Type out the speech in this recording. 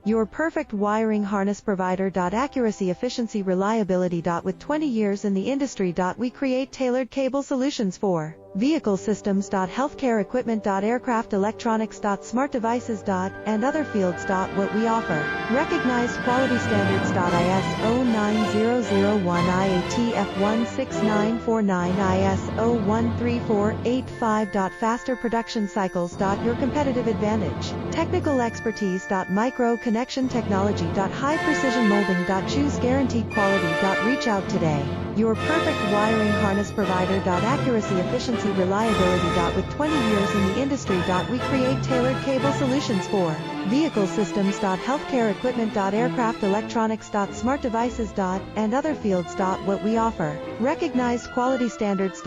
Your perfect wiring harness provider. Accuracy, efficiency, reliability. With 20 years in the industry. We create tailored cable solutions for vehicle systems. Healthcare equipment. Aircraft electronics. Smart devices. And other fields. What we offer. Recognized quality standards. ISO 9001, IATF 16949, ISO 13485. Faster production cycles. Your competitive advantage. Technical expertise. Micro connection technology. High precision molding. Choose guaranteed quality. Reach out today. Your perfect wiring harness provider. Accuracy, efficiency, reliability. With 20 years in the industry. We create tailored cable solutions for vehicle systems. Healthcare equipment. Aircraft electronics. Smart devices. And other fields. What we offer. Recognized quality standards.